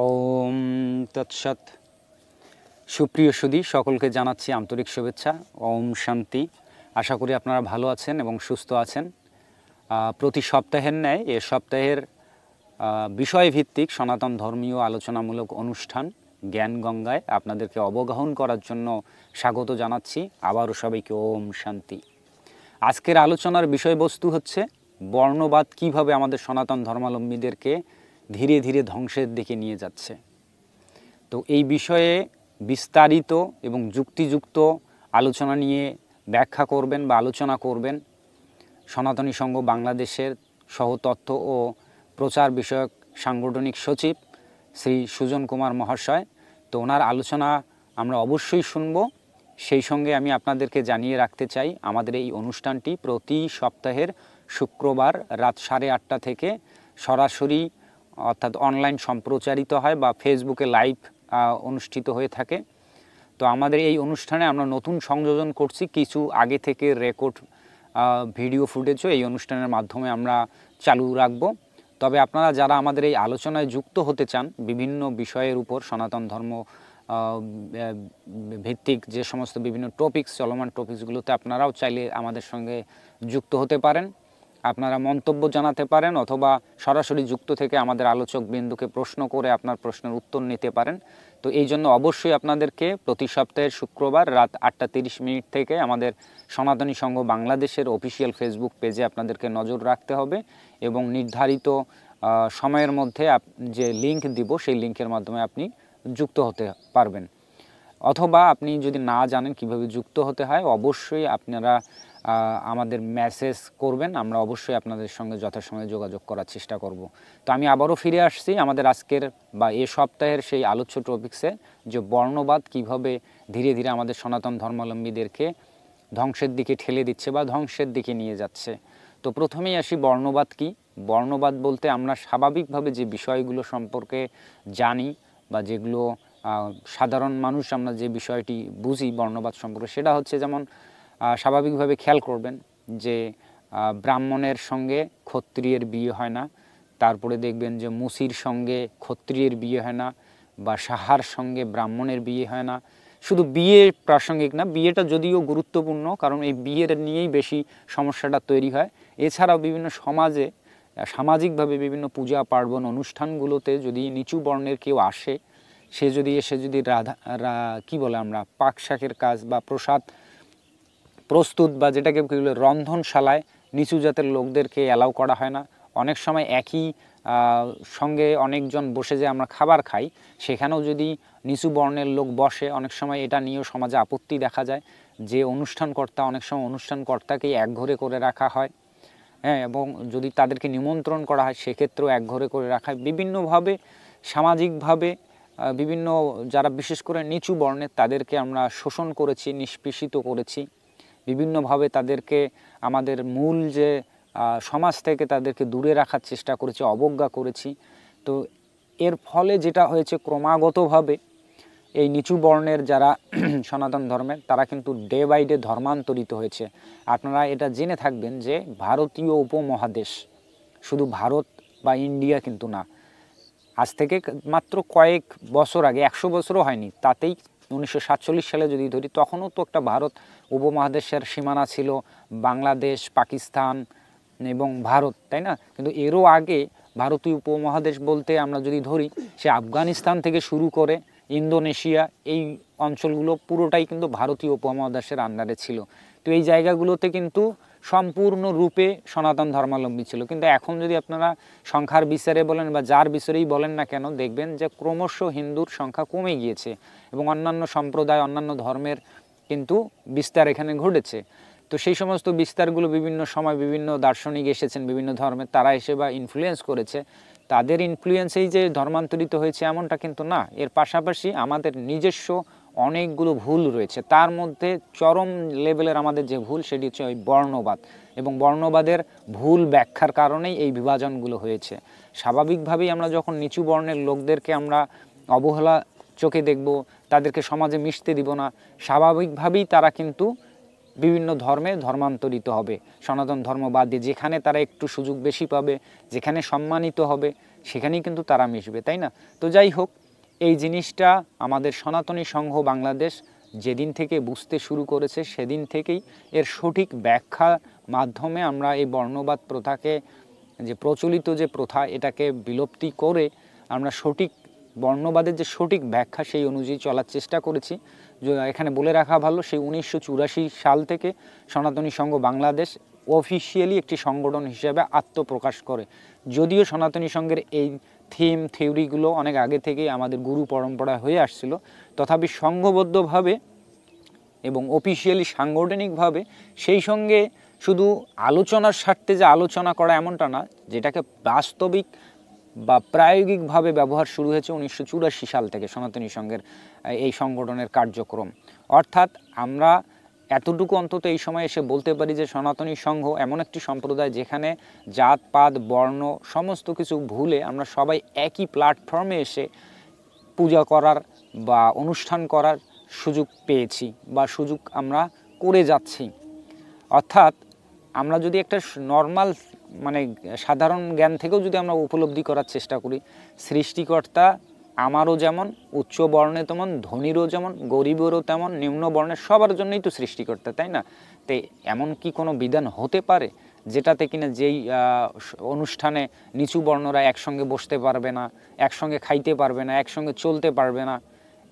ওম তৎসৎ। সুপ্রিয় সুধী সকলকে জানাচ্ছি আন্তরিক শুভেচ্ছা। ওম শান্তি। আশা করি আপনারা ভালো আছেন এবং সুস্থ আছেন। প্রতি সপ্তাহের ন্যায় এ সপ্তাহের বিষয়ভিত্তিক সনাতন ধর্মীয় আলোচনামূলক অনুষ্ঠান জ্ঞান গঙ্গায় আপনাদেরকে অবগাহন করার জন্য স্বাগত জানাচ্ছি। আবারও সবাইকে ওম শান্তি। আজকের আলোচনার বিষয়বস্তু হচ্ছে বর্ণবাদ কিভাবে আমাদের সনাতন ধর্মাবলম্বীদেরকে ধীরে ধীরে ধ্বংসের দিকে নিয়ে যাচ্ছে। তো এই বিষয়ে বিস্তারিত এবং যুক্তিযুক্ত আলোচনা নিয়ে ব্যাখ্যা করবেন বা আলোচনা করবেন সনাতনী সংঘ বাংলাদেশের সহতত্ত্ব ও প্রচার বিষয়ক সাংগঠনিক সচিব শ্রী সুজন কুমার মহাশয়। তো ওনার আলোচনা আমরা অবশ্যই শুনব। সেই সঙ্গে আমি আপনাদেরকে জানিয়ে রাখতে চাই, আমাদের এই অনুষ্ঠানটি প্রতি সপ্তাহের শুক্রবার রাত 8:30 থেকে সরাসরি অর্থাৎ অনলাইন সম্প্রচারিত হয় বা ফেসবুকে লাইভ অনুষ্ঠিত হয়ে থাকে। তো আমাদের এই অনুষ্ঠানে আমরা নতুন সংযোজন করছি, কিছু আগে থেকে রেকর্ড ভিডিও ফুটেজও এই অনুষ্ঠানের মাধ্যমে আমরা চালু রাখব। তবে আপনারা যারা আমাদের এই আলোচনায় যুক্ত হতে চান বিভিন্ন বিষয়ের উপর, সনাতন ধর্ম ভিত্তিক যে সমস্ত বিভিন্ন চলমান টপিকসগুলোতে আপনারাও চাইলে আমাদের সঙ্গে যুক্ত হতে পারেন। আপনারা মন্তব্য জানাতে পারেন অথবা সরাসরি যুক্ত থেকে আমাদের আলোচক বিন্দুকে প্রশ্ন করে আপনার প্রশ্নের উত্তর নিতে পারেন। তো এই জন্য অবশ্যই আপনাদেরকে প্রতি সপ্তাহের শুক্রবার রাত 8:30 থেকে আমাদের সনাতনী সংঘ বাংলাদেশের অফিসিয়াল ফেসবুক পেজে আপনাদেরকে নজর রাখতে হবে এবং নির্ধারিত সময়ের মধ্যে যে লিঙ্ক দিব সেই লিঙ্কের মাধ্যমে আপনি যুক্ত হতে পারবেন। অথবা আপনি যদি না জানেন কিভাবে যুক্ত হতে হয়, অবশ্যই আপনারা আমাদের মেসেজ করবেন, আমরা অবশ্যই আপনাদের সঙ্গে যথাসময়ে যোগাযোগ করার চেষ্টা করব। তো আমি আবারও ফিরে আসছি আমাদের আজকের বা এ সপ্তাহের সেই আলোচ্য টপিক্সে, যে বর্ণবাদ কিভাবে ধীরে ধীরে আমাদের সনাতন ধর্মাবলম্বীদেরকে ধ্বংসের দিকে ঠেলে দিচ্ছে বা ধ্বংসের দিকে নিয়ে যাচ্ছে। তো প্রথমেই আসি, বর্ণবাদ কি? বর্ণবাদ বলতে আমরা স্বাভাবিকভাবে যে বিষয়গুলো সম্পর্কে জানি বা যেগুলো সাধারণ মানুষ আমরা যে বিষয়টি বুঝি বর্ণবাদ সম্পর্কে, সেটা হচ্ছে যেমন স্বাভাবিকভাবে খেয়াল করবেন যে ব্রাহ্মণের সঙ্গে ক্ষত্রিয়ের বিয়ে হয় না, তারপরে দেখবেন যে মুসির সঙ্গে ক্ষত্রিয়ের বিয়ে হয় না, বা সাহার সঙ্গে ব্রাহ্মণের বিয়ে হয় না। শুধু বিয়ে প্রাসঙ্গিক না, বিয়েটা যদিও গুরুত্বপূর্ণ, কারণ এই বিয়ের নিয়েই বেশি সমস্যাটা তৈরি হয়। এছাড়াও বিভিন্ন সমাজে সামাজিকভাবে বিভিন্ন পূজা পার্বণ অনুষ্ঠানগুলোতে যদি নিচু বর্ণের কেউ আসে, সে যদি এসে যদি কি বলে আমরা পাক শাকের কাজ বা প্রসাদ প্রস্তুত বা যেটাকে রন্ধনশালায় নিচু জাতের লোকদেরকে অ্যালাউ করা হয় না। অনেক সময় একই সঙ্গে অনেকজন বসে যে আমরা খাবার খাই, সেখানেও যদি নিচু বর্ণের লোক বসে, অনেক সময় এটা নিয়েও সমাজে আপত্তি দেখা যায় যে অনুষ্ঠানকর্তা, অনেক সময় অনুষ্ঠানকর্তাকেই একঘরে করে রাখা হয়। হ্যাঁ, এবং যদি তাদেরকে নিমন্ত্রণ করা হয় সেক্ষেত্রেও একঘরে করে রাখা হয়। বিভিন্নভাবে সামাজিকভাবে বিভিন্ন যারা বিশেষ করে নিচু বর্ণের তাদেরকে আমরা শোষণ করেছি, নিষ্পেষিত করেছি, বিভিন্নভাবে তাদেরকে আমাদের মূল যে সমাজ থেকে তাদেরকে দূরে রাখার চেষ্টা করেছি, অবজ্ঞা করেছি। তো এর ফলে যেটা হয়েছে, ক্রমাগতভাবে এই নিচু বর্ণের যারা সনাতন ধর্মের তারা কিন্তু ডে বাই ডে ধর্মান্তরিত হয়েছে। আপনারা এটা জেনে থাকবেন যে ভারতীয় উপমহাদেশ, শুধু ভারত বা ইন্ডিয়া কিন্তু না, আজ থেকে মাত্র কয়েক বছর আগে, 100 বছরও হয়নি, তাতেই 1947 সালে যদি ধরি, তখনও তো একটা ভারত উপমহাদেশের সীমানা ছিল, বাংলাদেশ, পাকিস্তান এবং ভারত, তাই না? কিন্তু এরও আগে ভারতীয় উপমহাদেশ বলতে আমরা যদি ধরি, সে আফগানিস্তান থেকে শুরু করে ইন্দোনেশিয়া, এই অঞ্চলগুলো পুরোটাই কিন্তু ভারতীয় উপমহাদেশের আন্ডারে ছিল। তো এই জায়গাগুলোতে কিন্তু সম্পূর্ণরূপে সনাতন ধর্মাবলম্বী ছিল। কিন্তু এখন যদি আপনারা সংখ্যার বিচারে বলেন বা যার বিচারেই বলেন না কেন, দেখবেন যে ক্রমশ হিন্দুর সংখ্যা কমে গিয়েছে এবং অন্যান্য সম্প্রদায়, অন্যান্য ধর্মের কিন্তু বিস্তার এখানে ঘটেছে। তো সেই সমস্ত বিস্তারগুলো বিভিন্ন সময় বিভিন্ন দার্শনিক এসেছেন বিভিন্ন ধর্মের, তারা এসে বা ইনফ্লুয়েন্স করেছে, তাদের ইনফ্লুয়েন্সেই যে ধর্মান্তরিত হয়েছে এমনটা কিন্তু না। এর পাশাপাশি আমাদের নিজস্ব অনেকগুলো ভুল রয়েছে। তার মধ্যে চরম লেভেলের আমাদের যে ভুল, সেটি হচ্ছে ওই বর্ণবাদ, এবং বর্ণবাদের ভুল ব্যাখ্যার কারণেই এই বিভাজনগুলো হয়েছে। স্বাভাবিকভাবেই আমরা যখন নিচু বর্ণের লোকদেরকে আমরা অবহেলা চোখে দেখব, তাদেরকে সমাজে মিশতে দিব না, স্বাভাবিকভাবেই তারা কিন্তু বিভিন্ন ধর্মে ধর্মান্তরিত হবে। সনাতন ধর্ম বাদ দিয়ে যেখানে তারা একটু সুযোগ বেশি পাবে, যেখানে সম্মানিত হবে, সেখানেই কিন্তু তারা মিশবে, তাই না? তো যাই হোক, এই জিনিসটা আমাদের সনাতনী সংঘ বাংলাদেশ যেদিন থেকে বুঝতে শুরু করেছে সেদিন থেকেই এর সঠিক ব্যাখ্যার মাধ্যমে আমরা এই বর্ণবাদ প্রথাকে, যে প্রচলিত যে প্রথা, এটাকে বিলুপ্তি করে আমরা সঠিক বর্ণবাদের যে সঠিক ব্যাখ্যা সেই অনুযায়ী চলার চেষ্টা করেছি। এখানে বলে রাখা ভালো, সেই 1984 সাল থেকে সনাতনী সংঘ বাংলাদেশ অফিসিয়ালি একটি সংগঠন হিসেবে আত্মপ্রকাশ করে। যদিও সনাতনী সংঘের এই থিওরিগুলো অনেক আগে থেকেই আমাদের গুরু পরম্পরা হয়ে আসছিল, তথাপি সংঘবদ্ধভাবে এবং অফিসিয়ালি সাংগঠনিকভাবে সেই সঙ্গে শুধু আলোচনার স্বার্থে যে আলোচনা করা এমনটা না, যেটাকে বাস্তবিক বা প্রায়োগিকভাবে ব্যবহার শুরু হয়েছে 1984 সাল থেকে সনাতনী সংঘের এই সংগঠনের কার্যক্রম। অর্থাৎ আমরা এতটুকু অন্তত এই সময় এসে বলতে পারি যে সনাতনী সংঘ এমন একটি সম্প্রদায় যেখানে জাতপাত বর্ণ সমস্ত কিছু ভুলে আমরা সবাই একই প্ল্যাটফর্মে এসে পূজা করার বা অনুষ্ঠান করার সুযোগ পেয়েছি বা সুযোগ আমরা করে যাচ্ছি। অর্থাৎ আমরা যদি একটা নর্মাল মানে সাধারণ জ্ঞান থেকেও যদি আমরা উপলব্ধি করার চেষ্টা করি, সৃষ্টিকর্তা আমারও যেমন উচ্চ বর্ণে তেমন, ধনীরও যেমন, গরিবেরও তেমন, নিম্ন বর্ণের সবার জন্যই তো সৃষ্টিকর্তা, তাই না? তো এমন কি কোনো বিধান হতে পারে যেটাতে কিনা যেই অনুষ্ঠানে নিচু বর্ণরা একসঙ্গে বসতে পারবে না, একসঙ্গে খাইতে পারবে না, একসঙ্গে চলতে পারবে না,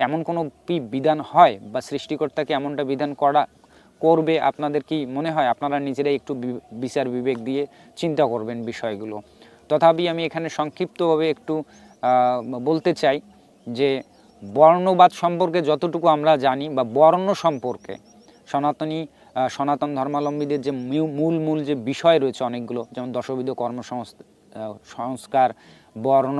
এমন কোনো বিধান হয়? বা সৃষ্টিকর্তাকে এমনটা বিধান করবে আপনাদের কি মনে হয়? আপনারা নিজেরাই একটু বিচার বিবেক দিয়ে চিন্তা করবেন বিষয়গুলো। তথাপি আমি এখানে সংক্ষিপ্তভাবে একটু বলতে চাই যে বর্ণবাদ সম্পর্কে যতটুকু আমরা জানি বা বর্ণ সম্পর্কে সনাতন ধর্মাবলম্বীদের যে মূল যে বিষয় রয়েছে অনেকগুলো, যেমন দশবিধ সংস্কার, বর্ণ,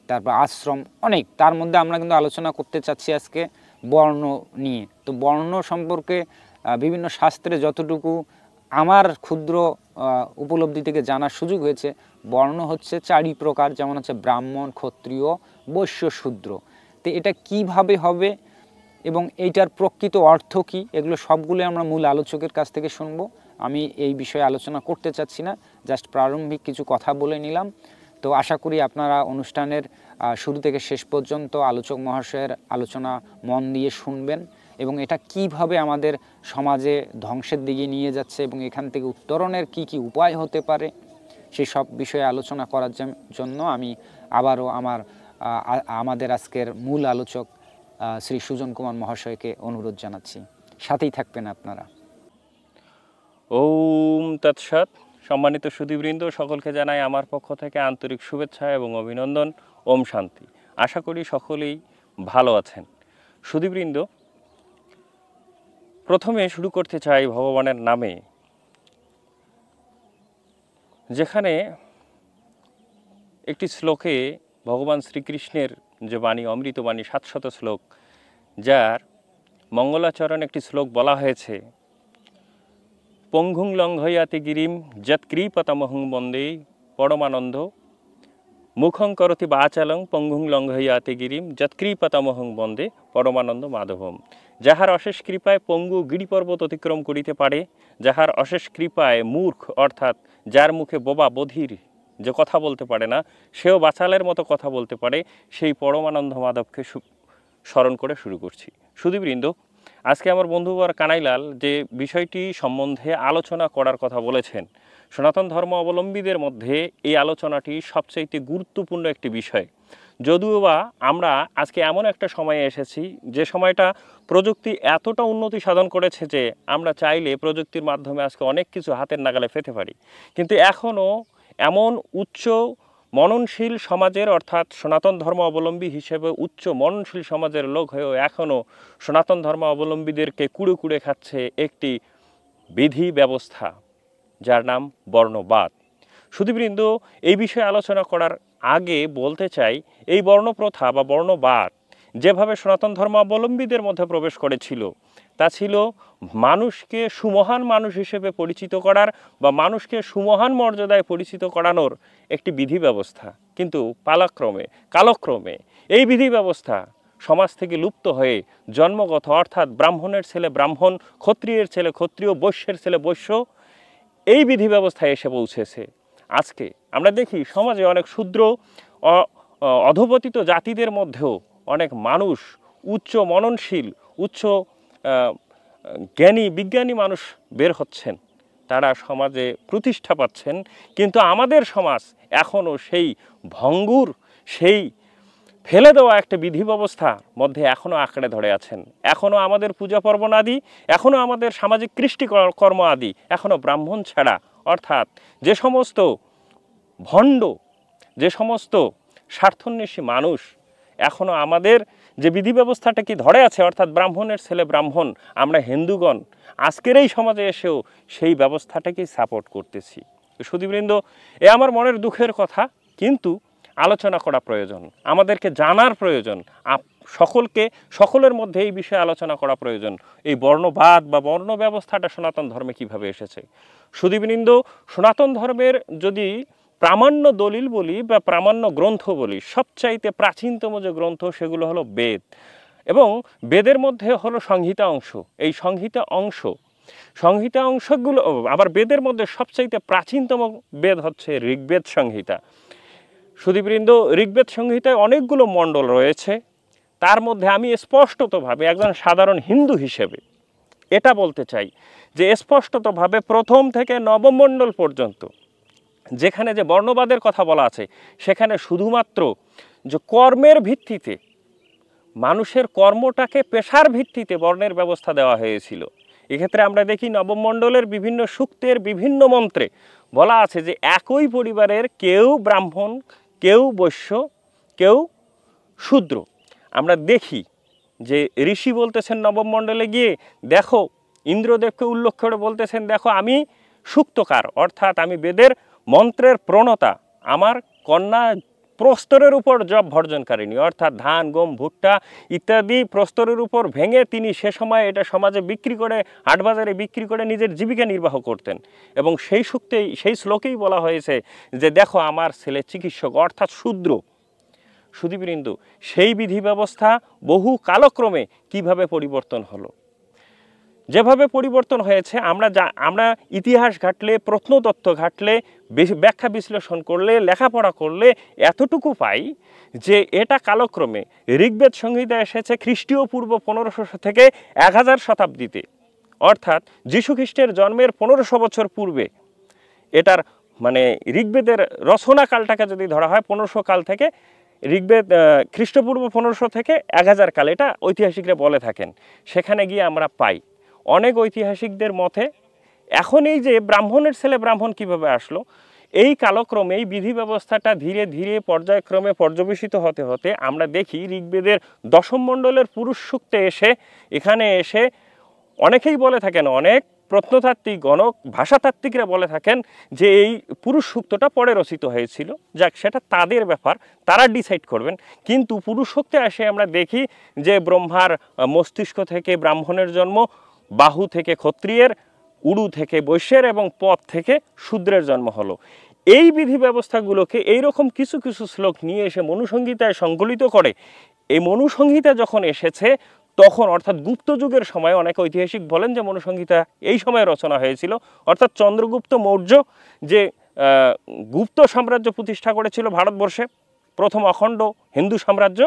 তারপর আশ্রম, অনেক, তার মধ্যে আমরা কিন্তু আলোচনা করতে চাচ্ছি আজকে বর্ণ নিয়ে। তো বর্ণ সম্পর্কে বিভিন্ন শাস্ত্রে যতটুকু আমার ক্ষুদ্র উপলব্ধি থেকে জানার সুযোগ হয়েছে, বর্ণ হচ্ছে 4 প্রকার, যেমন হচ্ছে ব্রাহ্মণ, ক্ষত্রিয়, বৈশ্য, শূদ্র। তো এটা কিভাবে হবে এবং এইটার প্রকৃত অর্থ কী, এগুলো সবগুলো আমরা মূল আলোচকের কাছ থেকে শুনব। আমি এই বিষয়ে আলোচনা করতে চাচ্ছি না, জাস্ট প্রারম্ভিক কিছু কথা বলে নিলাম। তো আশা করি আপনারা অনুষ্ঠানের শুরু থেকে শেষ পর্যন্ত আলোচক মহাশয়ের আলোচনা মন দিয়ে শুনবেন এবং এটা কিভাবে আমাদের সমাজে ধ্বংসের দিকে নিয়ে যাচ্ছে এবং এখান থেকে উত্তরণের কি কি উপায় হতে পারে সেই সব বিষয়ে আলোচনা করার জন্য আমি আবারও আমাদের আজকের মূল আলোচক শ্রী সুজন কুমার মহাশয়কে অনুরোধ জানাচ্ছি। সাথেই থাকবেন আপনারা। ওম তৎসৎ। সম্মানিত সুধীবৃন্দ, সকলকে জানাই আমার পক্ষ থেকে আন্তরিক শুভেচ্ছা এবং অভিনন্দন। ওম শান্তি। আশা করি সকলেই ভালো আছেন। সুধীবৃন্দ, প্রথমে শুরু করতে চাই ভগবানের নামে, যেখানে একটি শ্লোকে ভগবান শ্রীকৃষ্ণের যে বাণী, অমৃত বাণী, 700 শ্লোক, যার মঙ্গলাচরণ একটি শ্লোক বলা হয়েছে, পঙ্গুং লঙ্ঘয়াতি গিরিম যৎকৃপতমহং বন্দে পরমানন্দ মুখং করতি বাচালং পঙ্গুং লঙ্ঘয়াতি গিরিম যৎকৃপতমহং বন্দে পরমানন্দ মাধবম। যাহার অশেষ কৃপায় পঙ্গু গিরিপর্বত অতিক্রম করিতে পারে, যাহার অশেষ কৃপায় মূর্খ অর্থাৎ যার মুখে বোবা বধির যে কথা বলতে পারে না, সেও বাচালের মতো কথা বলতে পারে, সেই পরমানন্দ মাধবকে স্মরণ করে শুরু করছি। সুধীবৃন্দ, আজকে আমার বন্ধুবর কানাইলাল যে বিষয়টি সম্বন্ধে আলোচনা করার কথা বলেছেন, সনাতন ধর্ম অবলম্বীদের মধ্যে এই আলোচনাটি সবচাইতে গুরুত্বপূর্ণ একটি বিষয়। যদিও বা আমরা আজকে এমন একটা সময়ে এসেছি যে সময়টা প্রযুক্তি এতটা উন্নতি সাধন করেছে যে আমরা চাইলে প্রযুক্তির মাধ্যমে আজকে অনেক কিছু হাতের নাগালে পেতে পারি, কিন্তু এখনও এমন উচ্চ মননশীল সমাজের অর্থাৎ সনাতন ধর্ম অবলম্বী হিসেবে উচ্চ মননশীল সমাজের লোক হয়েও এখনও সনাতন ধর্ম অবলম্বীদেরকে কুড়ে কুড়ে খাচ্ছে একটি বিধি ব্যবস্থা, যার নাম বর্ণবাদ। সুধীবৃন্দ, এই বিষয়ে আলোচনা করার আগে বলতে চাই, এই বর্ণপ্রথা বা বর্ণবাদ যেভাবে সনাতন ধর্মাবলম্বীদের মধ্যে প্রবেশ করেছিল, তা ছিল মানুষকে সুমহান মানুষ হিসেবে পরিচিত করার বা মানুষকে সুমহান মর্যাদায় পরিচিত করানোর একটি বিধি ব্যবস্থা। কিন্তু কালক্রমে এই বিধি ব্যবস্থা সমাজ থেকে লুপ্ত হয়ে জন্মগত অর্থাৎ ব্রাহ্মণের ছেলে ব্রাহ্মণ, ক্ষত্রিয়ের ছেলে ক্ষত্রিয়, বৈশ্যের ছেলে বৈশ্য, এই বিধি ব্যবস্থায় এসে পৌঁছেছে। আজকে আমরা দেখি সমাজে অনেক শূদ্র, অধপতিত জাতিদের মধ্যেও অনেক মানুষ, উচ্চ মননশীল, উচ্চ জ্ঞানী বিজ্ঞানী মানুষ বের হচ্ছেন, তারা সমাজে প্রতিষ্ঠা পাচ্ছেন। কিন্তু আমাদের সমাজ এখনও সেই ভঙ্গুর, সেই ফেলে দেওয়া একটা বিধি ব্যবস্থার মধ্যে এখনও আঁকড়ে ধরে আছেন। এখনও আমাদের পূজা পার্বণ আদি, এখনও আমাদের সামাজিক কৃষ্টিকর্ম আদি এখনও ব্রাহ্মণ ছাড়া, অর্থাৎ যে সমস্ত ভণ্ড, যে সমস্ত স্বার্থন্বেষী মানুষ এখনও আমাদের যে বিধি ব্যবস্থাটা কি ধরে আছে, অর্থাৎ ব্রাহ্মণের ছেলে ব্রাহ্মণ, আমরা হিন্দুগণ আজকের এই সমাজে এসেও সেই ব্যবস্থাটাকেই সাপোর্ট করতেছি। সুধীবৃন্দ, এ আমার মনের দুঃখের কথা, কিন্তু আলোচনা করা প্রয়োজন, আমাদেরকে জানার প্রয়োজন, সকলের মধ্যে এই বিষয়ে আলোচনা করা প্রয়োজন। এই বর্ণবাদ বা বর্ণ ব্যবস্থাটা সনাতন ধর্মে কিভাবে এসেছে। সুধীবৃন্দ, সনাতন ধর্মের যদি প্রামাণ্য দলিল বলি বা প্রামাণ্য গ্রন্থ বলি, সবচাইতে প্রাচীনতম যে গ্রন্থ সেগুলো হলো বেদ, এবং বেদের মধ্যে হলো সংহিতা অংশ। এই সংহিতা অংশগুলো আবার বেদের মধ্যে সবচাইতে প্রাচীনতম বেদ হচ্ছে ঋগ্বেদ সংহিতা। সুধীবৃন্দ, ঋগ্বেদ সংহিতায় অনেকগুলো মণ্ডল রয়েছে। তার মধ্যে আমি স্পষ্টতভাবে একজন সাধারণ হিন্দু হিসেবে এটা বলতে চাই যে স্পষ্টতভাবে প্রথম থেকে নবম মণ্ডল পর্যন্ত যেখানে যে বর্ণবাদের কথা বলা আছে, সেখানে শুধুমাত্র যে কর্মের ভিত্তিতে, মানুষের কর্মটাকে পেশার ভিত্তিতে বর্ণের ব্যবস্থা দেওয়া হয়েছিল। এক্ষেত্রে আমরা দেখি নবম মণ্ডলের বিভিন্ন সূক্তের বিভিন্ন মন্ত্রে বলা আছে যে একই পরিবারের কেউ ব্রাহ্মণ, কেউ বৈশ্য, কেউ শূদ্র। আমরা দেখি যে ঋষি বলতেছেন নবম মণ্ডলে গিয়ে, দেখো, ইন্দ্রদেবকে উল্লেখ করে বলতেছেন, দেখো আমি সূক্তকার, অর্থাৎ আমি বেদের মন্ত্রের প্রণতা, আমার কন্যা প্রস্তরের উপর জব ভর্জনকারিণী, অর্থাৎ ধান, গম, ভুট্টা ইত্যাদি প্রস্তরের উপর ভেঙে তিনি সে সময় এটা সমাজে বিক্রি করে, হাটবাজারে বিক্রি করে নিজের জীবিকা নির্বাহ করতেন। এবং সেই শ্লোকেই বলা হয়েছে যে দেখো আমার ছেলে চিকিৎসক, অর্থাৎ শূদ্র। সুধীবৃন্দ, সেই বিধি ব্যবস্থা বহু কালক্রমে কিভাবে পরিবর্তন হলো, যেভাবে পরিবর্তন হয়েছে আমরা ইতিহাস ঘাটলে, প্রত্নতত্ত্ব ঘাটলে, ব্যাখ্যা বিশ্লেষণ করলে, লেখাপড়া করলে এতটুকু পাই যে এটা কালক্রমে ঋগ্বেদ সংহিতা এসেছে খ্রিস্টীয় পূর্ব 1500 থেকে 1000 শতাব্দীতে, অর্থাৎ যীশু খ্রিস্টের জন্মের 1500 বছর পূর্বে। এটার মানে ঋগ্বেদের রচনাকালটাকে যদি ধরা হয় 1500 কাল থেকে, ঋগ্বেদ খ্রিস্টপূর্ব 1500 থেকে 1000 কাল, এটা ঐতিহাসিকরা বলে থাকেন। সেখানে গিয়ে আমরা পাই অনেক ঐতিহাসিকদের মতে এখন এই যে ব্রাহ্মণের ছেলে ব্রাহ্মণ কিভাবে আসলো, এই কালক্রমে এই বিধি ব্যবস্থাটা ধীরে ধীরে পর্যায়ক্রমে পর্যবেসিত হতে হতে আমরা দেখি ঋগ্বেদের দশম মণ্ডলের পুরুষ সূক্তে এখানে এসে অনেকেই বলে থাকেন, অনেক প্রত্নতাত্ত্বিক, গণক, ভাষাতাত্ত্বিকরা বলে থাকেন যে এই পুরুষ সূক্তটা পরে রচিত হয়েছিল। যাক, সেটা তাদের ব্যাপার, তারা ডিসাইড করবেন। কিন্তু পুরুষ সূক্তে এসে আমরা দেখি যে ব্রহ্মার মস্তিষ্ক থেকে ব্রাহ্মণের জন্ম, বাহু থেকে ক্ষত্রিয়ের, উড়ু থেকে বৈশ্যের এবং পথ থেকে শূদ্রের জন্ম হলো। এই বিধি ব্যবস্থাগুলোকে এইরকম কিছু কিছু শ্লোক নিয়ে এসে মনুসংহিতায় সংকলিত করে। এই মনুসংহিতা যখন এসেছে তখন, অর্থাৎ গুপ্ত যুগের সময়, অনেক ঐতিহাসিক বলেন যে মনুসংহিতা এই সময় রচনা হয়েছিল, অর্থাৎ চন্দ্রগুপ্ত মৌর্য যে গুপ্ত সাম্রাজ্য প্রতিষ্ঠা করেছিল ভারতবর্ষে, প্রথম অখণ্ড হিন্দু সাম্রাজ্য,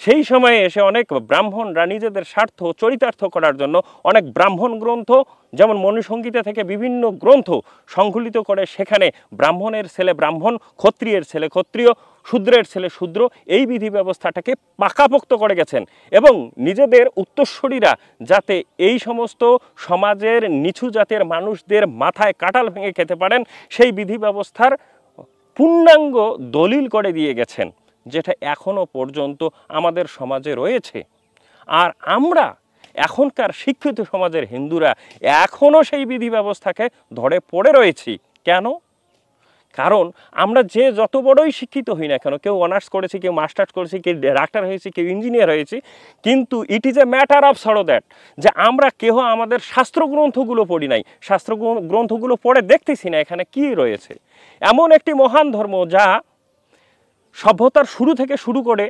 সেই সময়ে এসে অনেক ব্রাহ্মণরা নিজেদের স্বার্থ চরিতার্থ করার জন্য অনেক ব্রাহ্মণ গ্রন্থ, যেমন মনুসংহিতা থেকে বিভিন্ন গ্রন্থ সংকলিত করে সেখানে ব্রাহ্মণের ছেলে ব্রাহ্মণ, ক্ষত্রিয়ের ছেলে ক্ষত্রিয়, শূদ্রের ছেলে শূদ্র, এই বিধি ব্যবস্থাটাকে পাকাপোক্ত করে গেছেন। এবং নিজেদের উত্তরসূরিরা যাতে এই সমস্ত সমাজের নিচু জাতের মানুষদের মাথায় কাঁঠাল ভেঙে খেতে পারেন, সেই বিধি ব্যবস্থার পূর্ণাঙ্গ দলিল করে দিয়ে গেছেন, যেটা এখনো পর্যন্ত আমাদের সমাজে রয়েছে। আর আমরা এখনকার শিক্ষিত সমাজের হিন্দুরা এখনও সেই বিধি ব্যবস্থাকে ধরে পড়ে রয়েছি। কেন? কারণ আমরা যে যত বড়ই শিক্ষিত হই না কেন, কেউ অনার্স করেছি, কেউ মাস্টার্স করেছি, কেউ ডাক্তার হয়েছি, কেউ ইঞ্জিনিয়ার হয়েছি, কিন্তু it is a matter of sorrow that যে আমরা কেহ আমাদের শাস্ত্রগ্রন্থগুলো পড়ি নাই, শাস্ত্রগ্রন্থগুলো পড়ে দেখতেছি না এখানে কি রয়েছে। এমন একটি মহান ধর্ম যা সভ্যতার শুরু থেকে শুরু করে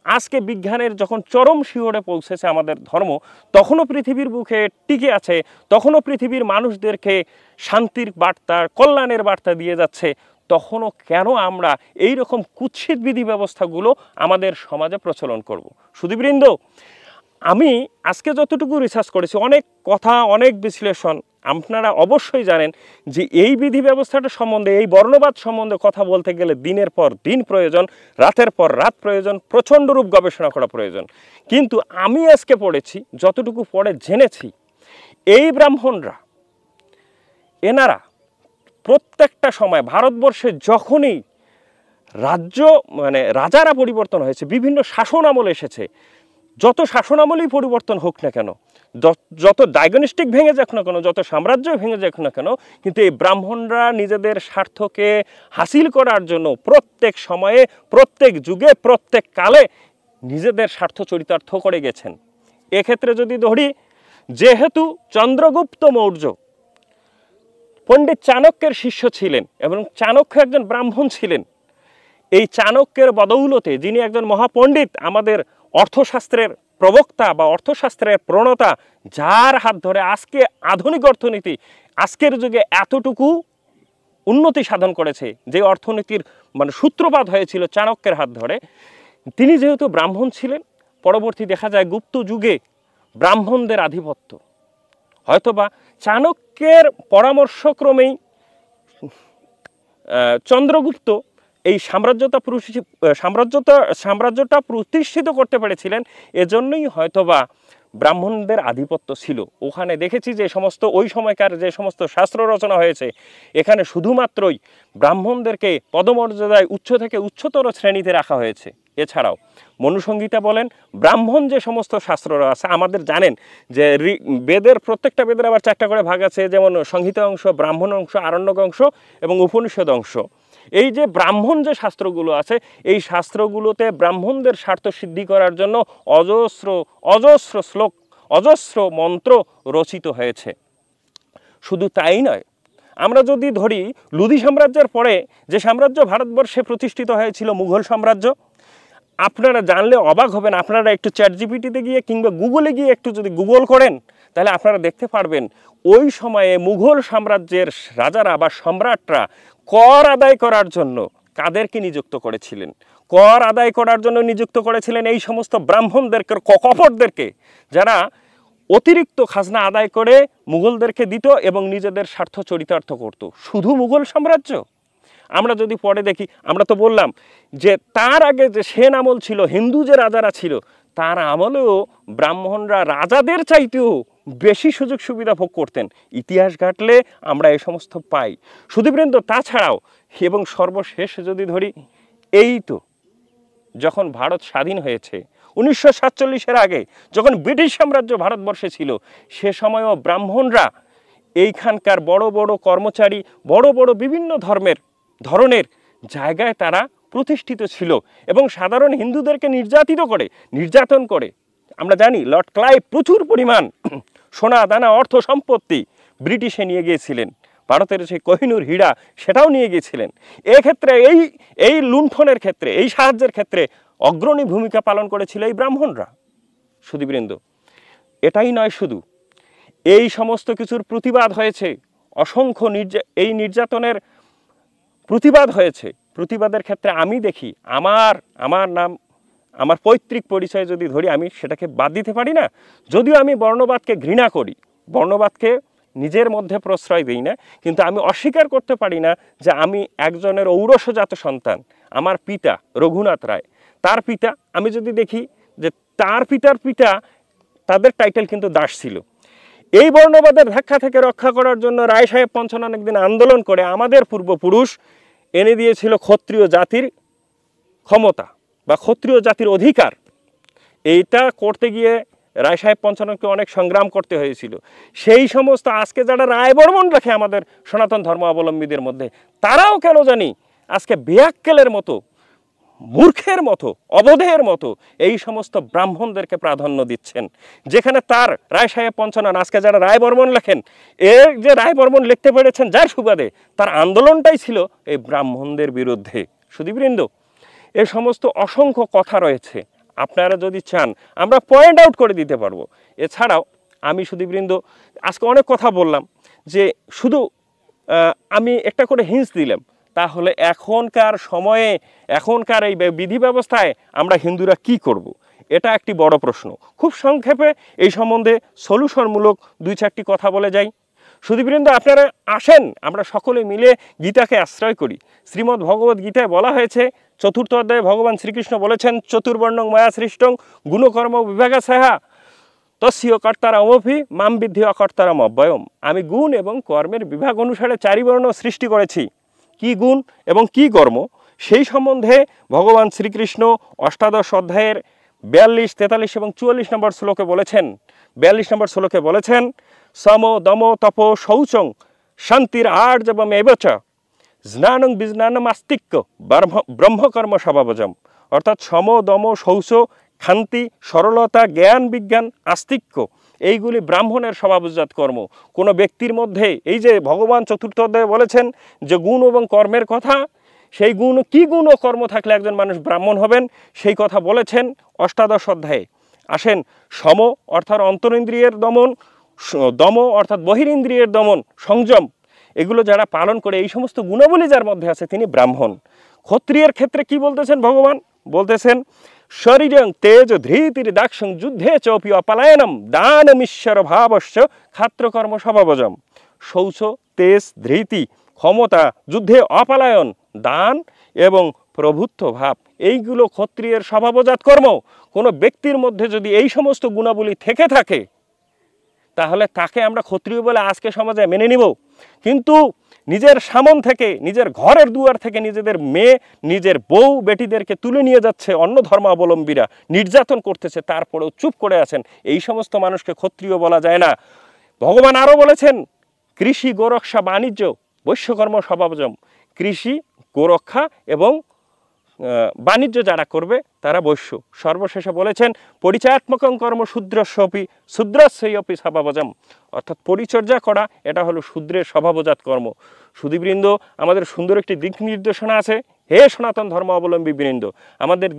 আজকে বিজ্ঞানের যখন চরম শিহরে পৌঁছেছে আমাদের ধর্ম, তখনও পৃথিবীর বুকে টিকে আছে, তখনও পৃথিবীর মানুষদেরকে শান্তির বার্তা, কল্যাণের বার্তা দিয়ে যাচ্ছে, তখনও কেন আমরা এই রকম কুৎসিত বিধি ব্যবস্থাগুলো আমাদের সমাজে প্রচলন করব? সুধীবৃন্দ, আমি আজকে যতটুকু রিসার্চ করেছি, অনেক কথা, অনেক বিশ্লেষণ, আপনারা অবশ্যই জানেন যে এই বিধি ব্যবস্থাটা সম্বন্ধে, এই বর্ণবাদ সম্বন্ধে কথা বলতে গেলে দিনের পর দিন প্রয়োজন, রাতের পর রাত প্রয়োজন, প্রচণ্ডরূপ গবেষণা করা প্রয়োজন। কিন্তু আমি আজকে পড়েছি, যতটুকু পড়ে জেনেছি, এই ব্রাহ্মণরা, এনারা প্রত্যেকটা সময় ভারতবর্ষে যখনই রাজারা পরিবর্তন হয়েছে, বিভিন্ন শাসন আমল এসেছে, যত শাসনামলই পরিবর্তন হোক না কেন, যত ডায়াগনস্টিক ভেঙে যাক না কেন, যত সাম্রাজ্য ভেঙে যাক না কেন, কিন্তু এই ব্রাহ্মণরা নিজেদের স্বার্থকে হাসিল করার জন্য প্রত্যেক সময়ে, প্রত্যেক যুগে, প্রত্যেক কালে নিজেদের স্বার্থ চরিতার্থ করে গেছেন। এক্ষেত্রে যদি ধরি, যেহেতু চন্দ্রগুপ্ত মৌর্য পণ্ডিত চাণক্যের শিষ্য ছিলেন এবং চাণক্য একজন ব্রাহ্মণ ছিলেন, এই চাণক্যের বদৌলতে, যিনি একজন মহাপণ্ডিত, আমাদের অর্থশাস্ত্রের প্রবক্তা বা অর্থশাস্ত্রের প্রণেতা, যার হাত ধরে আজকে আধুনিক অর্থনীতি আজকের যুগে এতটুকু উন্নতি সাধন করেছে, যে অর্থনীতির সূত্রপাত হয়েছিল চাণক্যের হাত ধরে, তিনি যেহেতু ব্রাহ্মণ ছিলেন, পরবর্তী দেখা যায় গুপ্ত যুগে ব্রাহ্মণদের আধিপত্য, হয়তোবা চাণক্যের পরামর্শক্রমেই চন্দ্রগুপ্ত এই সাম্রাজ্যটা প্রতিষ্ঠিত করতে পেরেছিলেন। এজন্যই হয়তোবা ব্রাহ্মণদের আধিপত্য ছিল ওখানে। দেখেছি যে সমস্ত ওই সময়কার যে সমস্ত শাস্ত্র রচনা হয়েছে, এখানে শুধুমাত্রই ব্রাহ্মণদেরকে পদমর্যাদায় উচ্চ থেকে উচ্চতর শ্রেণীতে রাখা হয়েছে। এছাড়াও মনুসংহিতা বলেন, ব্রাহ্মণ যে সমস্ত শাস্ত্ররা আছে, আমাদের জানেন যে বেদের, প্রত্যেকটা বেদের আবার 4টা করে ভাগ আছে, যেমন সংহিতা অংশ, ব্রাহ্মণ অংশ, আরণ্যক অংশ এবং উপনিষদ অংশ। এই যে ব্রাহ্মণ যে শাস্ত্রগুলো আছে, এই শাস্ত্রগুলোতে ব্রাহ্মণদের স্বার্থ সিদ্ধি করার জন্য অজস্র অজস্র শ্লোক, অজস্র মন্ত্র রচিত হয়েছে। শুধু তাই নয়, আমরা যদি ধরি লুদি সাম্রাজ্যের পরে যে সাম্রাজ্য ভারতবর্ষে প্রতিষ্ঠিত হয়েছিল, মুঘল সাম্রাজ্য, আপনারা জানলে অবাক হবেন। আপনারা একটু চ্যাটজিপিটিতে গিয়ে কিংবা গুগলে গিয়ে একটু যদি গুগল করেন, তাহলে আপনারা দেখতে পারবেন ওই সময়ে মুঘল সাম্রাজ্যের রাজারা বা সম্রাটরা কর আদায় করার জন্য কাদেরকে নিযুক্ত করেছিলেন? কর আদায় করার জন্য নিযুক্ত করেছিলেন এই সমস্ত ব্রাহ্মণদেরকে, কপটদেরকে, যারা অতিরিক্ত খাজনা আদায় করে মুঘলদেরকে দিত এবং নিজেদের স্বার্থ চরিতার্থ করত। শুধু মুঘল সাম্রাজ্য? আমরা যদি পরে দেখি, আমরা তো বললাম যে তার আগে যে সেন আমল ছিল, হিন্দু যে রাজারা ছিল, তার আমলেও ব্রাহ্মণরা রাজাদের চাইতেও বেশি সুযোগ সুবিধা ভোগ করতেন। ইতিহাস ঘাটলে আমরা এই সমস্ত পাই। সুধীবৃন্দ, তাছাড়াও এবং সর্বশেষ যদি ধরি, এই তো যখন ভারত স্বাধীন হয়েছে 1947-এর আগে, যখন ব্রিটিশ সাম্রাজ্য ভারতবর্ষে ছিল, সে সময়ও ব্রাহ্মণরা এইখানকার বড় বড় কর্মচারী, বড় বড় বিভিন্ন ধরনের জায়গায় তারা প্রতিষ্ঠিত ছিল এবং সাধারণ হিন্দুদেরকে নির্যাতন করে আমরা জানি লর্ড ক্লাইভ প্রচুর পরিমাণ সোনা দানা অর্থ সম্পত্তি ব্রিটিশে নিয়ে গিয়েছিলেন। ভারতের সেই কোহিনূর হীরা সেটাও নিয়ে গিয়েছিলেন। এক্ষেত্রে এই লুণ্ঠনের ক্ষেত্রে, এই সাহায্যের ক্ষেত্রে অগ্রণী ভূমিকা পালন করেছিল এই ব্রাহ্মণরা। সুধীবৃন্দ, এটাই নয়, শুধু এই সমস্ত কিছুর প্রতিবাদ হয়েছে, অসংখ্য এই নির্যাতনের প্রতিবাদ হয়েছে। প্রতিবাদের ক্ষেত্রে আমি দেখি আমার পৈতৃক পরিচয় যদি ধরি, আমি সেটাকে বাদ দিতে পারি না। যদিও আমি বর্ণবাদকে ঘৃণা করি, বর্ণবাদকে নিজের মধ্যে প্রশ্রয় দিই না, কিন্তু আমি অস্বীকার করতে পারি না যে আমি একজনের ঔরসজাত সন্তান। আমার পিতা রঘুনাথ রায়, তার পিতা, আমি যদি দেখি যে তার পিতার পিতা, তাদের টাইটেল কিন্তু দাস ছিল। এই বর্ণবাদের ধাক্কা থেকে রক্ষা করার জন্য রায় সাহেব পঞ্চন অনেকদিন আন্দোলন করে আমাদের পূর্বপুরুষ এনে দিয়েছিল ক্ষত্রিয় জাতির ক্ষমতা বা ক্ষত্রিয় জাতির অধিকার। এইটা করতে গিয়ে রায় সাহেব পঞ্চাননকে অনেক সংগ্রাম করতে হয়েছিল। সেই সমস্ত আজকে যারা রায় বর্মণ রাখে আমাদের সনাতন ধর্ম অবলম্বীদের মধ্যে, তারাও কেন জানি আজকে বেয়াক্কেলের মতো, মূর্খের মতো, অবধের মতো এই সমস্ত ব্রাহ্মণদেরকে প্রাধান্য দিচ্ছেন। যেখানে তার রায় সাহেব পঞ্চানন আজকে যারা রায় বর্মণ লেখেন, এর যে রায় বর্মণ লিখতে পেরেছেন যার সুবাদে, তার আন্দোলনটাই ছিল এই ব্রাহ্মণদের বিরুদ্ধে। সুধীবৃন্দ, এ সমস্ত অসংখ্য কথা রয়েছে, আপনারা যদি চান আমরা পয়েন্ট আউট করে দিতে পারবো। এছাড়াও আমি সুধীবৃন্দ আজকে অনেক কথা বললাম, যে শুধু আমি একটা করে হিন্টস দিলাম তাহলে এখনকার সময়ে এখনকার এই বিধি ব্যবস্থায় আমরা হিন্দুরা কি করব। এটা একটি বড় প্রশ্ন। খুব সংক্ষেপে এই সম্বন্ধে সলিউশনমূলক 2-4টি কথা বলে যাই। সুধীবৃন্দ, আপনারা আসেন, আমরা সকলে মিলে গীতাকে আশ্রয় করি। শ্রীমদ্ ভগবদ্ গীতায় বলা হয়েছে, 4th অধ্যায়ে ভগবান শ্রীকৃষ্ণ বলেছেন, চতুর্বর্ণং মায়া সৃষ্টং গুণকর্ম বিভাগাসহা তস্য কর্তারামপি মাম বিদ্ধি অকর্তারাম অব্যয়ম। আমি গুণ এবং কর্মের বিভাগ অনুসারে 4 বর্ণ সৃষ্টি করেছি। কি গুণ এবং কি কর্ম, সেই সম্বন্ধে ভগবান শ্রীকৃষ্ণ অষ্টাদশ অধ্যায়ের 42, 43 এবং 44 নম্বর শ্লোকে বলেছেন। 42 নম্বর শ্লোকে বলেছেন, সম দম তপ শৌচং শান্তির আর্জবমেবচ স্নানং বিজ্ঞানম আস্তিক্য ব্রহ্মকর্ম স্বভাবজম। অর্থাৎ সম দম শৌচ, শান্তি, সরলতা, জ্ঞান, বিজ্ঞান, আস্তিক্য, এইগুলি ব্রাহ্মণের স্বভাবজাত কর্ম। কোনো ব্যক্তির মধ্যে এই যে ভগবান 4th অধ্যায়ে বলেছেন যে গুণ এবং কর্মের কথা, সেই গুণ কি গুণ ও কর্ম থাকলে একজন মানুষ ব্রাহ্মণ হবেন, সেই কথা বলেছেন অষ্টাদশ অধ্যায়ে। আসেন, সম অর্থাৎ অন্তরিন্দ্রিয়ের দমন, দম অর্থাৎ বহিরিন্দ্রিয়ের দমন, সংযম, এগুলো যারা পালন করে, এই সমস্ত গুণাবলী যার মধ্যে আছে, তিনি ব্রাহ্মণ। ক্ষত্রিয়ের ক্ষেত্রে কি বলতেছেন ভগবান? বলতেছেন, শরীরং তেজ ধৃতির দাক্ষং যুদ্ধে চৌপি অপলায়নম দানমীশ্বর ভাবশ্চ ক্ষাত্রকর্ম স্বভাবজম। শৌচ, তেজ, ধৃতি, ক্ষমতা, যুদ্ধে অপলায়ন, দান এবং প্রভুত্ব ভাব, এইগুলো ক্ষত্রিয়ের স্বভাবজাত কর্ম। কোনো ব্যক্তির মধ্যে যদি এই সমস্ত গুণাবলী থেকে থাকে, তাহলে তাকে আমরা ক্ষত্রিয় বলে আজকে সমাজে মেনে নিব। কিন্তু নিজের সামন থেকে, নিজের ঘরের দুয়ার থেকে নিজেদের মেয়ে, নিজের বউ বেটিদেরকে তুলে নিয়ে যাচ্ছে অন্য ধর্মাবলম্বীরা, নির্যাতন করতেছে, তারপরেও চুপ করে আছেন, এই সমস্ত মানুষকে ক্ষত্রিয় বলা যায় না। ভগবান আরও বলেছেন, কৃষি, গোরক্ষা, বাণিজ্য, বৈশ্যকর্ম স্বভাবজম। কৃষি, গোরক্ষা এবং বাণিজ্য যারা করবে তারা বৈশ্য। সর্বশেষে বলেছেন, পরিচয়াত্মকং কর্ম শূদ্রস্যপি শূদ্রস্যপি স্বভাবজম। অর্থাৎ পরিচর্যা করা, এটা হলো শূদ্রের স্বভাবজাত কর্ম। সুধীবৃন্দ, আমাদের সুন্দর একটি দিক নির্দেশনা আছে। হে সনাতন ধর্ম অবলম্বী বৃন্দ, আমাদের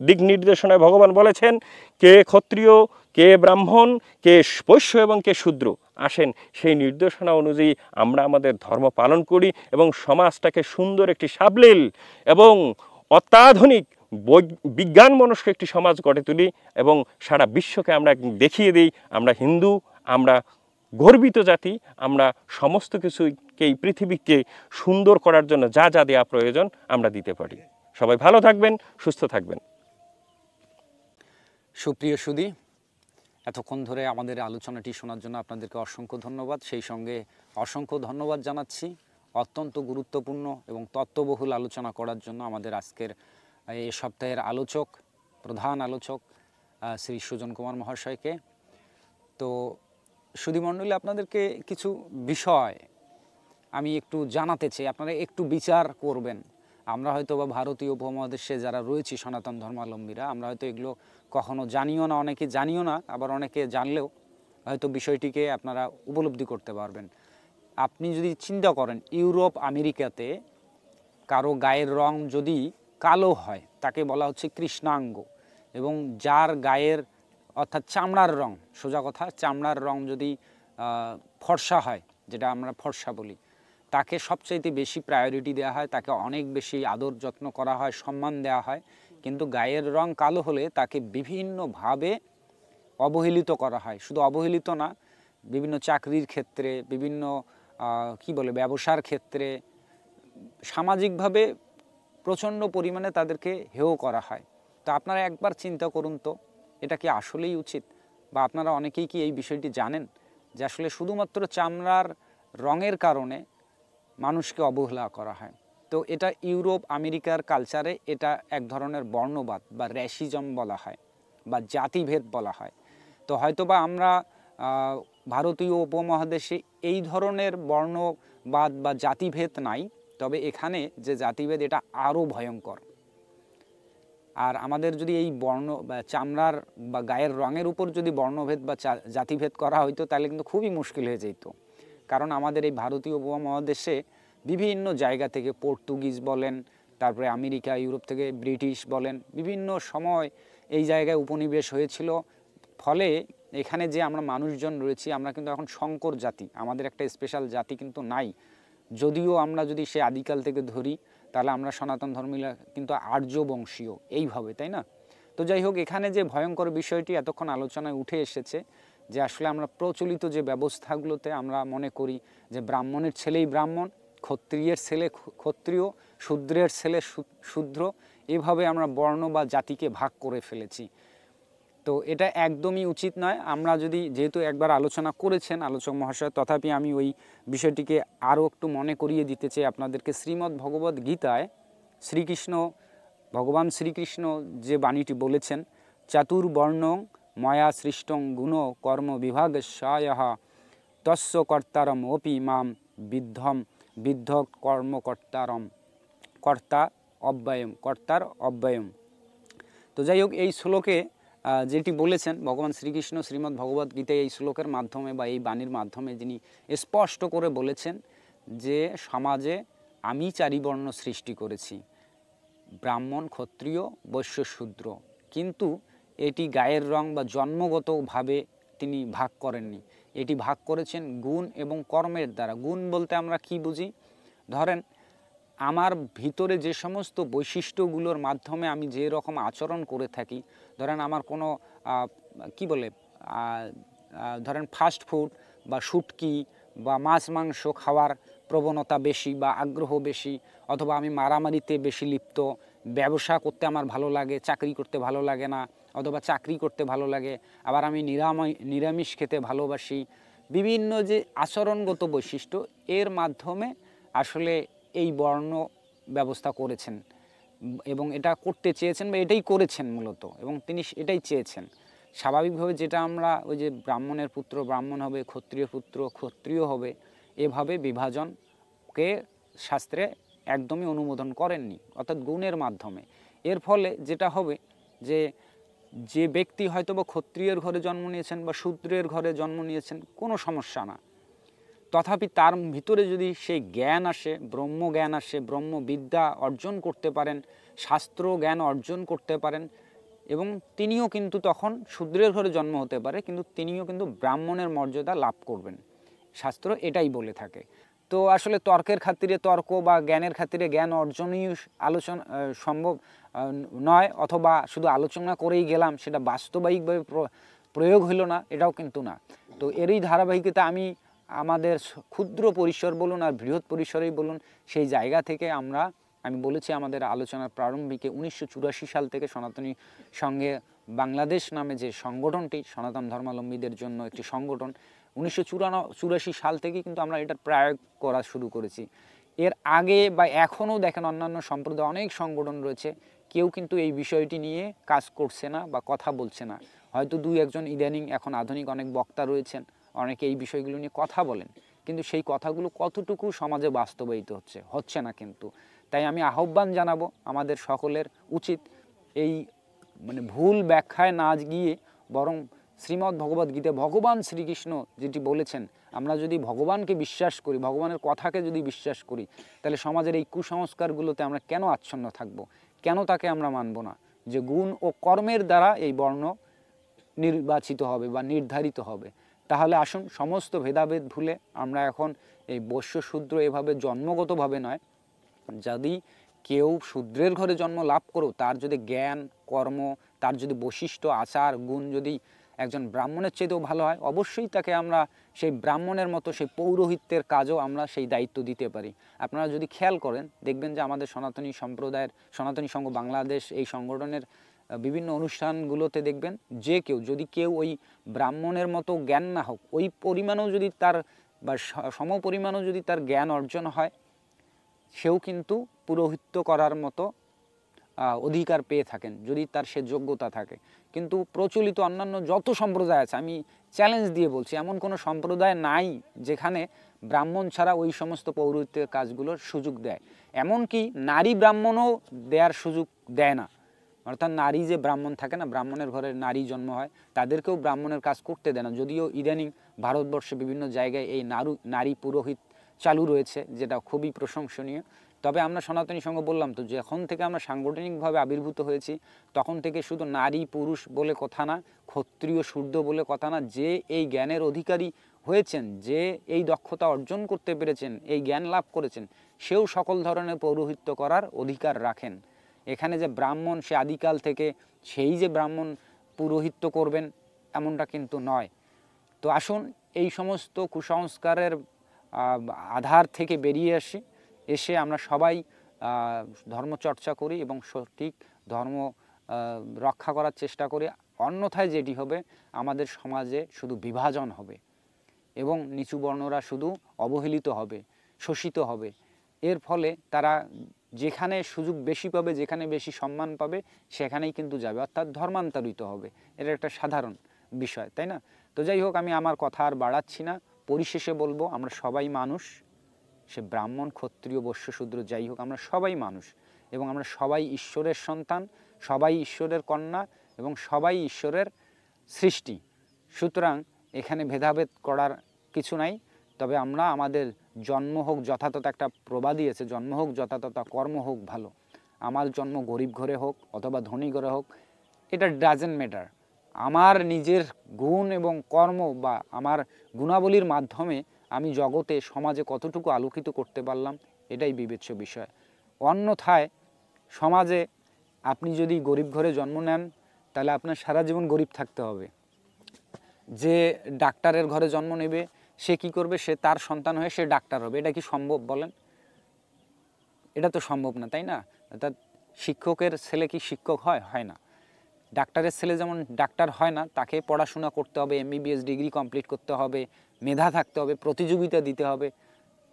দিক নির্দেশনায় ভগবান বলেছেন, কে ক্ষত্রিয়, কে ব্রাহ্মণ, কে বৈশ্য এবং কে শূদ্র। আসেন, সেই নির্দেশনা অনুযায়ী আমরা আমাদের ধর্ম পালন করি এবং সমাজটাকে সুন্দর একটি সাবলীল এবং অত্যাধুনিক বিজ্ঞান মনস্ক একটি সমাজ গড়ে তুলি এবং সারা বিশ্বকে আমরা দেখিয়ে দিই আমরা হিন্দু, আমরা গর্বিত জাতি, আমরা সমস্ত কিছুকে এই পৃথিবীকে সুন্দর করার জন্য যা যা দেওয়া প্রয়োজন আমরা দিতে পারি। সবাই ভালো থাকবেন, সুস্থ থাকবেন। সুপ্রিয় সুধী, এতক্ষণ ধরে আমাদের আলোচনাটি শোনার জন্য আপনাদেরকে অসংখ্য ধন্যবাদ। সেই সঙ্গে অসংখ্য ধন্যবাদ জানাচ্ছি অত্যন্ত গুরুত্বপূর্ণ এবং তত্ত্ববহুল আলোচনা করার জন্য আমাদের আজকের এই সপ্তাহের প্রধান আলোচক শ্রী সুজন কুমার মহাশয়কে। তো সুধীমণ্ডলী, আপনাদেরকে কিছু বিষয় আমি একটু জানাতে চাই, আপনারা একটু বিচার করবেন। আমরা হয়তো বা ভারতীয় উপমহাদেশে যারা রয়েছি সনাতন ধর্মাবলম্বীরা, আমরা হয়তো এগুলো কখনো জানিও না, অনেকে জানিও না, আবার অনেকে জানলেও হয়তো বিষয়টিকে আপনারা উপলব্ধি করতে পারবেন। আপনি যদি চিন্তা করেন, ইউরোপ আমেরিকাতে কারো গায়ের রং যদি কালো হয় তাকে বলা হচ্ছে কৃষ্ণাঙ্গ, এবং যার গায়ের অর্থাৎ চামড়ার রং, সোজা কথা, চামড়ার রং যদি ফর্সা হয়, যেটা আমরা ফর্সা বলি, তাকে সবচাইতে বেশি প্রায়োরিটি দেওয়া হয়, তাকে অনেক বেশি আদর যত্ন করা হয়, সম্মান দেওয়া হয়। কিন্তু গায়ের রং কালো হলে তাকে বিভিন্নভাবে অবহেলিত করা হয়। শুধু অবহেলিত না, বিভিন্ন চাকরির ক্ষেত্রে, বিভিন্ন ব্যবসার ক্ষেত্রে, সামাজিকভাবে প্রচণ্ড পরিমাণে তাদেরকে হেয় করা হয়। তো আপনারা একবার চিন্তা করুন তো, এটা কি আসলেই উচিত? বা আপনারা অনেকেই কি এই বিষয়টি জানেন যে আসলে শুধুমাত্র চামড়ার রঙের কারণে মানুষকে অবহেলা করা হয়? তো এটা ইউরোপ আমেরিকার কালচারে এটা এক ধরনের বর্ণবাদ বা র্যাসিজম বলা হয় বা জাতিভেদ বলা হয়। তো হয়তোবা আমরা ভারতীয় উপমহাদেশে এই ধরনের বর্ণবাদ বা জাতিভেদ নাই, তবে এখানে যে জাতিভেদ এটা আরও ভয়ঙ্কর। আর আমাদের যদি এই বর্ণ বা চামড়ার বা গায়ের রঙের উপর যদি বর্ণভেদ বা জাতিভেদ করা হইতো, তাহলে কিন্তু খুবই মুশকিল হয়ে যেত। কারণ আমাদের এই ভারতীয় উপমহাদেশে বিভিন্ন জায়গা থেকে, পর্তুগিজ বলেন, তারপরে আমেরিকা, ইউরোপ থেকে ব্রিটিশ বলেন, বিভিন্ন সময় এই জায়গায় উপনিবেশ হয়েছিল। ফলে এখানে যে আমরা মানুষজন রয়েছি, আমরা কিন্তু এখন সংকর জাতি, আমাদের একটা স্পেশাল জাতি কিন্তু নাই। যদিও আমরা যদি সে আদিকাল থেকে ধরি তাহলে আমরা সনাতন ধর্মীরা কিন্তু আর্য বংশীয় এইভাবে, তাই না? তো যাই হোক, এখানে যে ভয়ঙ্কর বিষয়টি এতক্ষণ আলোচনায় উঠে এসেছে যে আসলে আমরা প্রচলিত যে ব্যবস্থাগুলোতে আমরা মনে করি যে ব্রাহ্মণের ছেলেই ব্রাহ্মণ, ক্ষত্রিয়ের ছেলে ক্ষত্রিয়, শূদ্রের ছেলে শূদ্র, এভাবে আমরা বর্ণ বা জাতিকে ভাগ করে ফেলেছি। তো এটা একদমই উচিত নয়। আমরা যদি, যেহেতু একবার আলোচনা করেছেন আলোচক মহাশয়, তথাপি আমি ওই বিষয়টিকে আরও একটু মনে করিয়ে দিতে চাই আপনাদেরকে। শ্রীমদ্ ভগবদ্ গীতায় ভগবান শ্রীকৃষ্ণ যে বাণীটি বলেছেন, চাতুর্বর্ণং ময়া সৃষ্টং গুণ কর্ম বিভাগস্যায়ঃ তস্য কর্তারম অপি মাম বিদ্ধ কর্তার অব্যয়ম। তো যাই হোক, এই শ্লোকে যেটি বলেছেন ভগবান শ্রীকৃষ্ণ শ্রীমদ্ ভগবদ্ গীতায় এই শ্লোকের মাধ্যমে বা এই বাণীর মাধ্যমে যিনি স্পষ্ট করে বলেছেন যে সমাজে আমি চারিবর্ণ সৃষ্টি করেছি, ব্রাহ্মণ, ক্ষত্রিয়, বৈশ্য, শূদ্র, কিন্তু এটি গায়ের রং বা জন্মগতভাবে তিনি ভাগ করেননি। এটি ভাগ করেছেন গুণ এবং কর্মের দ্বারা। গুণ বলতে আমরা কি বুঝি? ধরেন আমার ভিতরে যে সমস্ত বৈশিষ্ট্যগুলোর মাধ্যমে আমি যে রকম আচরণ করে থাকি, ধরেন আমার কোনো ধরেন ফাস্ট ফুড বা শুটকি বা মাছ মাংস খাওয়ার প্রবণতা বেশি বা আগ্রহ বেশি, অথবা আমি মারামারিতে বেশি লিপ্ত, ব্যবসা করতে আমার ভালো লাগে, চাকরি করতে ভালো লাগে না, অথবা চাকরি করতে ভালো লাগে, আবার আমি নিরামিষ খেতে ভালোবাসি, বিভিন্ন যে আচরণগত বৈশিষ্ট্য, এর মাধ্যমে আসলে এই বর্ণ ব্যবস্থা করেছেন এবং এটা করতে চেয়েছেন বা এটাই করেছেন মূলত, এবং তিনি এটাই চেয়েছেন। স্বাভাবিকভাবে যেটা আমরা ওই যে ব্রাহ্মণের পুত্র ব্রাহ্মণ হবে, ক্ষত্রিয় পুত্র ক্ষত্রিয় হবে, এভাবে বিভাজনকে শাস্ত্রে একদমই অনুমোদন করেননি, অর্থাৎ গুণের মাধ্যমে। এর ফলে যেটা হবে যে ব্যক্তি হয়তো বা ক্ষত্রিয়ের ঘরে জন্ম নিয়েছেন বা শূদ্রের ঘরে জন্ম নিয়েছেন, কোনো সমস্যা না, তথাপি তার ভিতরে যদি সেই জ্ঞান আসে, ব্রহ্মজ্ঞান আসে, ব্রহ্মবিদ্যা অর্জন করতে পারেন, শাস্ত্র জ্ঞান অর্জন করতে পারেন, এবং তিনিও কিন্তু তখন শূদ্রের ঘরে জন্ম হতে পারে, কিন্তু তিনিও কিন্তু ব্রাহ্মণের মর্যাদা লাভ করবেন। শাস্ত্র এটাই বলে থাকে। তো আসলে তর্কের খাতিরে তর্ক বা জ্ঞানের খাতিরে জ্ঞান অর্জনই আলোচনা সম্ভব নয়, অথবা শুধু আলোচনা করেই গেলাম, সেটা বাস্তবিকভাবে প্রয়োগ হইল না, এটাও কিন্তু না। তো এরই ধারাবাহিকতা আমি আমাদের ক্ষুদ্র পরিসর বলুন আর বৃহৎ পরিসরেই বলুন, সেই জায়গা থেকে আমি বলেছি আমাদের আলোচনার প্রারম্ভিকে 1984 সাল থেকে সনাতনী সঙ্গে বাংলাদেশ নামে যে সংগঠনটি সনাতন ধর্মাবলম্বীদের জন্য একটি সংগঠন, 1984 সাল থেকে কিন্তু আমরা এটার প্রয়োগ করা শুরু করেছি। এর আগে বা এখনও দেখেন অন্যান্য সম্প্রদায় অনেক সংগঠন রয়েছে, কেউ কিন্তু এই বিষয়টি নিয়ে কাজ করছে না বা কথা বলছে না। হয়তো দুই একজন ইদানিং এখন আধুনিক অনেক বক্তা রয়েছেন, অনেকে এই বিষয়গুলো নিয়ে কথা বলেন, কিন্তু সেই কথাগুলো কতটুকু সমাজে বাস্তবায়িত হচ্ছে না কিন্তু। তাই আমি আহ্বান জানাবো, আমাদের সকলের উচিত এই ভুল ব্যাখ্যায় না গিয়ে বরং শ্রীমদ্ ভগবদ্ গীতায় ভগবান শ্রীকৃষ্ণ যেটি বলেছেন, আমরা যদি ভগবানকে বিশ্বাস করি, ভগবানের কথাকে যদি বিশ্বাস করি, তাহলে সমাজের এই কুসংস্কারগুলোতে আমরা কেন আচ্ছন্ন থাকব, কেন তাকে আমরা মানব না? যে গুণ ও কর্মের দ্বারা এই বর্ণ নির্বাচিত হবে বা নির্ধারিত হবে। তাহলে আসুন সমস্ত ভেদাভেদ ভুলে আমরা এখন এই বৈশ্য শূদ্র এভাবে জন্মগতভাবে নয়, যদি কেউ শূদ্রের ঘরে জন্ম লাভ করো, তার যদি জ্ঞান কর্ম, তার যদি বৈশিষ্ট্য আচার গুণ যদি একজন ব্রাহ্মণের চেয়েও ভালো হয়, অবশ্যই তাকে আমরা সেই ব্রাহ্মণের মতো সেই পৌরোহিত্যের কাজও আমরা সেই দায়িত্ব দিতে পারি। আপনারা যদি খেয়াল করেন দেখবেন যে আমাদের সনাতনী সম্প্রদায়ের সনাতনী সংঘ বাংলাদেশ এই সংগঠনের বিভিন্ন অনুষ্ঠানগুলোতে দেখবেন যে যদি কেউ ওই ব্রাহ্মণের মতো জ্ঞান না হোক, ওই পরিমাণও যদি তার বা সম পরিমাণও যদি তার জ্ঞান অর্জন হয়, সেও কিন্তু পুরোহিত্য করার মতো অধিকার পেয়ে থাকেন যদি তার সে যোগ্যতা থাকে। কিন্তু প্রচলিত অন্যান্য যত সম্প্রদায় আছে, আমি চ্যালেঞ্জ দিয়ে বলছি, এমন কোনো সম্প্রদায় নাই যেখানে ব্রাহ্মণ ছাড়া ওই সমস্ত পৌরোহিত্যের কাজগুলোর সুযোগ দেয়। এমনকি নারী ব্রাহ্মণও দেওয়ার সুযোগ দেয় না, অর্থাৎ নারী যে ব্রাহ্মণ থাকে না, ব্রাহ্মণের ঘরে নারী জন্ম হয়, তাদেরকেও ব্রাহ্মণের কাজ করতে দেয় না। যদিও ইদানিং ভারতবর্ষে বিভিন্ন জায়গায় এই নারী পুরোহিত চালু রয়েছে, যেটা খুবই প্রশংসনীয়। তবে আমরা সনাতনী সংঘ বললাম তো, যখন থেকে আমরা সাংগঠনিকভাবে আবির্ভূত হয়েছি, তখন থেকে শুধু নারী পুরুষ বলে কথা না, ক্ষত্রিয় শূদ্র বলে কথা না, যে এই জ্ঞানের অধিকারী হয়েছেন, যে এই দক্ষতা অর্জন করতে পেরেছেন, এই জ্ঞান লাভ করেছেন, সেও সকল ধরনের পৌরোহিত্য করার অধিকার রাখেন। এখানে যে ব্রাহ্মণ সে আদিকাল থেকে সেই যে ব্রাহ্মণ পুরোহিত্য করবেন এমনটা কিন্তু নয়। তো আসুন এই সমস্ত কুসংস্কারের আধার থেকে বেরিয়ে আসি, এসে আমরা সবাই ধর্মচর্চা করি এবং সঠিক ধর্ম রক্ষা করার চেষ্টা করি। অন্যথায় যেটি হবে, আমাদের সমাজে শুধু বিভাজন হবে এবং নিচু বর্ণরা শুধু অবহেলিত হবে, শোষিত হবে। এর ফলে তারা যেখানে সুযোগ বেশি পাবে, যেখানে বেশি সম্মান পাবে, সেখানেই কিন্তু যাবে, অর্থাৎ ধর্মান্তরিত হবে। এটা একটা সাধারণ বিষয়, তাই না? তো যাই হোক, আমি আমার কথা আর বাড়াচ্ছি না। পরিশেষে বলবো, আমরা সবাই মানুষ, সে ব্রাহ্মণ, ক্ষত্রিয়, বৈশ্য, শূদ্র যাই হোক, আমরা সবাই মানুষ এবং আমরা সবাই ঈশ্বরের সন্তান, সবাই ঈশ্বরের কন্যা এবং সবাই ঈশ্বরের সৃষ্টি। সুতরাং এখানে ভেদাভেদ করার কিছু নাই। তবে আমরা আমাদের জন্ম হোক যথাযথ, একটা প্রবাদই আছে, জন্ম হোক যথাযথ, কর্ম হোক ভালো। আমার জন্ম গরিব ঘরে হোক অথবা ধনী ঘরে হোক, এটা ডাজেন্ট ম্যাটার। আমার নিজের গুণ এবং কর্ম বা আমার গুণাবলীর মাধ্যমে আমি জগতে, সমাজে কতটুকু আলোকিত করতে পারলাম, এটাই বিবেচ্য বিষয়। অন্যথায় সমাজে আপনি যদি গরিব ঘরে জন্ম নেন, তাহলে আপনার সারা জীবন গরিব থাকতে হবে। যে ডাক্তারের ঘরে জন্ম নেবে, সে কি করবে? সে তার সন্তান হয়ে সে ডাক্তার হবে। এটা কি সম্ভব বলেন? এটা তো সম্ভব না, তাই না? অর্থাৎ শিক্ষকের ছেলে কি শিক্ষক হয়? হয় না। ডাক্তারের ছেলে যেমন ডাক্তার হয় না, তাকে পড়াশোনা করতে হবে, MBBS ডিগ্রি কমপ্লিট করতে হবে, মেধা থাকতে হবে, প্রতিযোগিতা দিতে হবে,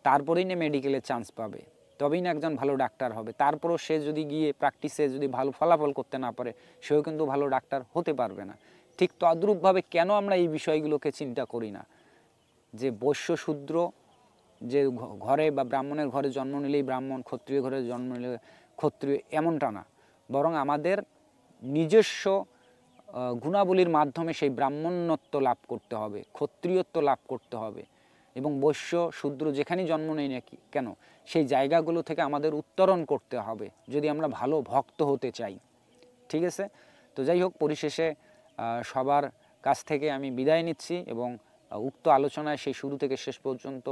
তারপরেই না মেডিকেলে চান্স পাবে, তবেই না একজন ভালো ডাক্তার হবে। তারপরও সে যদি গিয়ে প্র্যাকটিসে যদি ভালো ফলাফল করতে না পারে, সেও কিন্তু ভালো ডাক্তার হতে পারবে না। ঠিক তদ্রূপভাবে কেন আমরা এই বিষয়গুলোকে চিন্তা করি না, যে বৈশ্য শূদ্র, যে ঘরে বা ব্রাহ্মণের ঘরে জন্ম নিলেই ব্রাহ্মণ, ক্ষত্রিয় ঘরে জন্ম নিলে ক্ষত্রিয়, এমনটা না। বরং আমাদের নিজস্ব গুণাবলীর মাধ্যমে সেই ব্রাহ্মণ্যত্ব লাভ করতে হবে, ক্ষত্রিয়ত্ব লাভ করতে হবে এবং বৈশ্য শূদ্র যেখানেই জন্ম নেই নাকি কেন, সেই জায়গাগুলো থেকে আমাদের উত্তরণ করতে হবে যদি আমরা ভালো ভক্ত হতে চাই। ঠিক আছে? তো যাই হোক, পরিশেষে সবার কাছ থেকে আমি বিদায় নিচ্ছি এবং উক্ত আলোচনায় সেই শুরু থেকে শেষ পর্যন্ত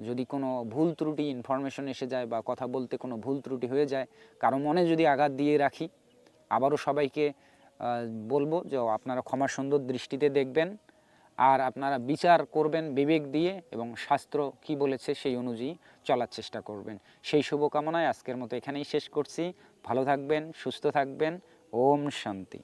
যদি কোনো ভুল ত্রুটি ইনফরমেশন এসে যায় বা কথা বলতে কোনো ভুল ত্রুটি হয়ে যায়, কারো মনে যদি আঘাত দিয়ে রাখি, আবারও সবাইকে বলবো যে আপনারা ক্ষমা সুন্দর দৃষ্টিতে দেখবেন আর আপনারা বিচার করবেন বিবেক দিয়ে এবং শাস্ত্র কি বলেছে সেই অনুযায়ী চলার চেষ্টা করবেন। সেই শুভকামনায় আজকের মতো এখানেই শেষ করছি। ভালো থাকবেন, সুস্থ থাকবেন। ওম শান্তি।